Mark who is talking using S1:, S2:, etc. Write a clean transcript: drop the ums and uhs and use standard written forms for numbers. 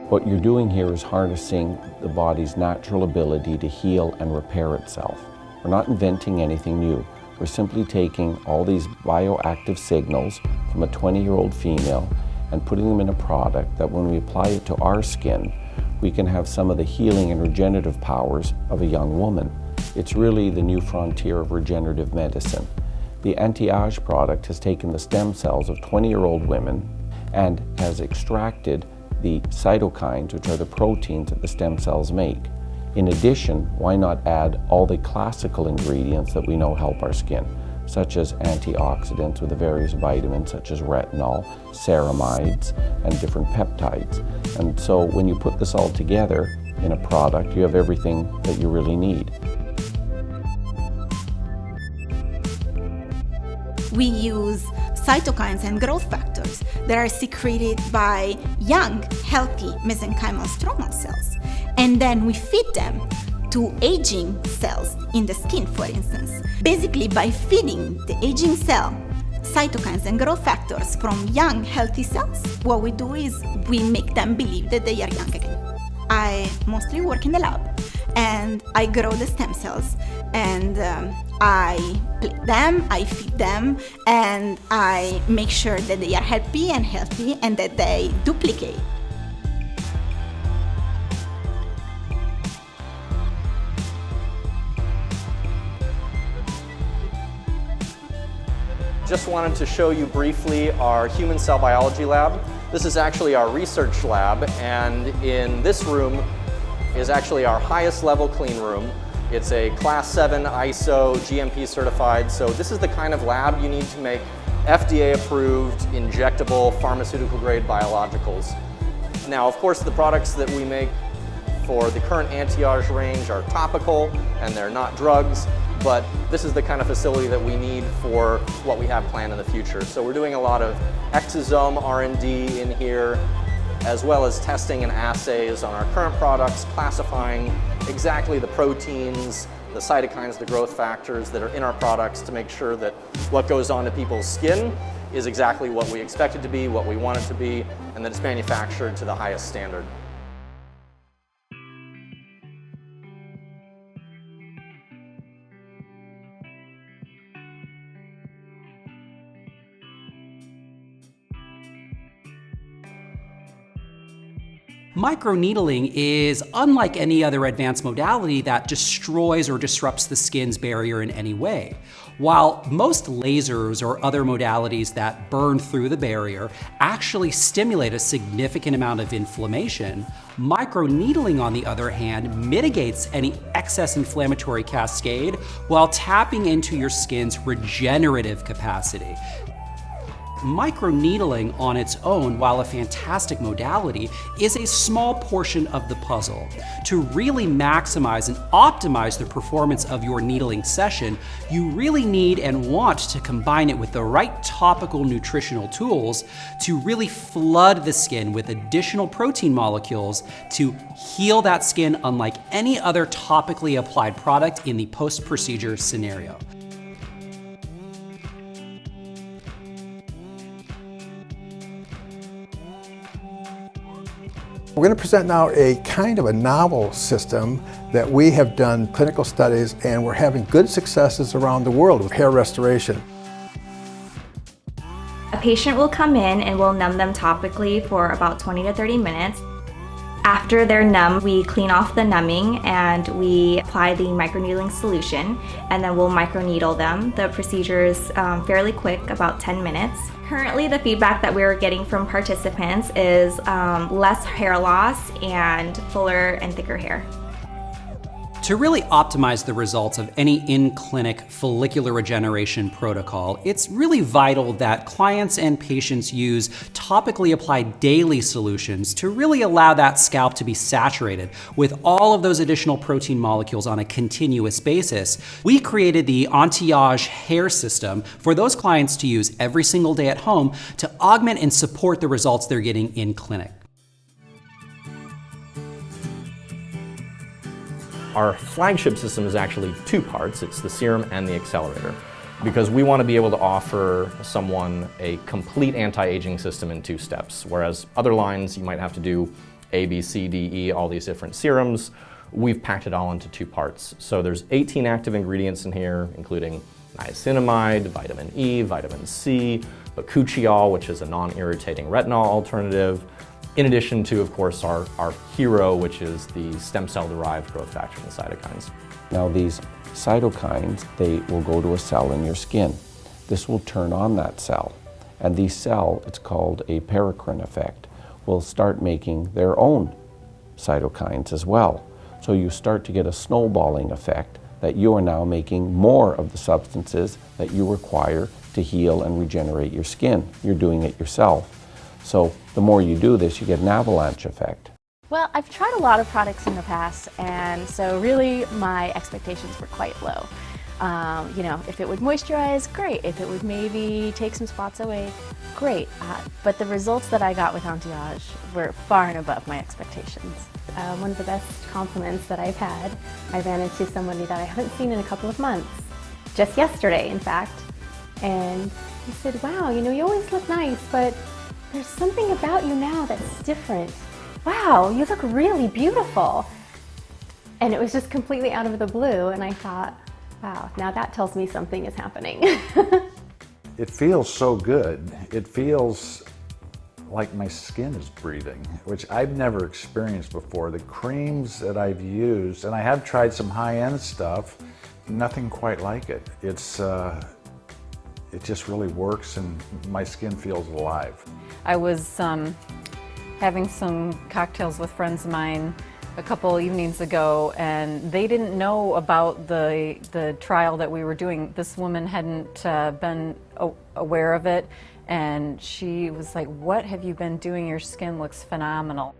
S1: What you're doing here is harnessing the body's natural ability to heal and repair itself. We're not inventing anything new. We're simply taking all these bioactive signals from a 20-year-old female and putting them in a product that when we apply it to our skin, we can have some of the healing and regenerative powers of a young woman. It's really the new frontier of regenerative medicine. The AnteAGE product has taken the stem cells of 20-year-old women and has extracted the cytokines, which are the proteins that the stem cells make. In addition, why not add all the classical ingredients that we know help our skin, such as antioxidants with the various vitamins such as retinol, ceramides, and different peptides. And so when you put this all together in a product, you have everything that you really need.
S2: We use cytokines and growth factors that are secreted by young, healthy mesenchymal stromal cells. And then we feed them to aging cells in the skin, for instance. Basically, by feeding the aging cell cytokines and growth factors from young, healthy cells, what we do is we make them believe that they are young again. I mostly work in the lab, and I grow the stem cells, and I plate them, I feed them, and I make sure that they are happy and healthy and that they duplicate.
S3: Just wanted to show you briefly our human cell biology lab. This is actually our research lab, and in this room is actually our highest level clean room. It's a Class 7 ISO GMP certified, so this is the kind of lab you need to make FDA approved, injectable, pharmaceutical grade biologicals. Now, of course, the products that we make for the current AnteAGE range are topical and they're not drugs, but this is the kind of facility that we need for what we have planned in the future. So we're doing a lot of exosome R&D in here, as well as testing and assays on our current products, classifying exactly the proteins, the cytokines, the growth factors that are in our products to make sure that what goes onto people's skin is exactly what we expect it to be, what we want it to be, and that it's manufactured to the highest standard.
S4: Microneedling is unlike any other advanced modality that destroys or disrupts the skin's barrier in any way. While most lasers or other modalities that burn through the barrier actually stimulate a significant amount of inflammation, microneedling, on the other hand, mitigates any excess inflammatory cascade while tapping into your skin's regenerative capacity. Microneedling on its own, while a fantastic modality, is a small portion of the puzzle. To really maximize and optimize the performance of your needling session, you really need and want to combine it with the right topical nutritional tools to really flood the skin with additional protein molecules to heal that skin unlike any other topically applied product in the post-procedure scenario.
S5: We're going to present now a kind of a novel system that we have done clinical studies, and we're having good successes around the world with hair restoration.
S6: A patient will come in and we'll numb them topically for about 20 to 30 minutes. After they're numb, we clean off the numbing and we apply the microneedling solution, and then we'll microneedle them. The procedure is fairly quick, about 10 minutes. Currently, the feedback that we're getting from participants is less hair loss and fuller and thicker hair.
S4: To really optimize the results of any in-clinic follicular regeneration protocol, it's really vital that clients and patients use topically applied daily solutions to really allow that scalp to be saturated with all of those additional protein molecules on a continuous basis. We created the AnteAGE hair system for those clients to use every single day at home to augment and support the results they're getting in clinic.
S3: Our flagship system is actually two parts. It's the serum and the accelerator, because we want to be able to offer someone a complete anti-aging system in 2 steps, whereas other lines you might have to do A, B, C, D, E, all these different serums. We've packed it all into 2 parts. So there's 18 active ingredients in here, including niacinamide, vitamin E, vitamin C, bakuchiol, which is a non-irritating retinol alternative, in addition to, of course, our hero, which is the stem cell-derived growth factor and the cytokines.
S1: Now these cytokines, they will go to a cell in your skin. This will turn on that cell, and these cells, it's called a paracrine effect, will start making their own cytokines as well. So you start to get a snowballing effect that you are now making more of the substances that you require to heal and regenerate your skin. You're doing it yourself. So the more you do this, you get an avalanche effect.
S7: Well, I've tried a lot of products in the past, and so really my expectations were quite low. You know, if it would moisturize, great. If it would maybe take some spots away, great. But the results that I got with AnteAGE were far and above my expectations.
S8: One of the best compliments that I've had, I ran into somebody that I haven't seen in a couple of months, just yesterday in fact, and he said, wow, you know, you always look nice, but there's something about you now that's different. Wow, you look really beautiful. And it was just completely out of the blue, and I thought, wow, now that tells me something is happening.
S9: It feels so good. It feels like my skin is breathing, which I've never experienced before. The creams that I've used, and I have tried some high-end stuff, nothing quite like it. It just really works, and my skin feels alive.
S10: I was having some cocktails with friends of mine a couple evenings ago, and they didn't know about the trial that we were doing. This woman hadn't been aware of it, and she was like, "What have you been doing? Your skin looks phenomenal."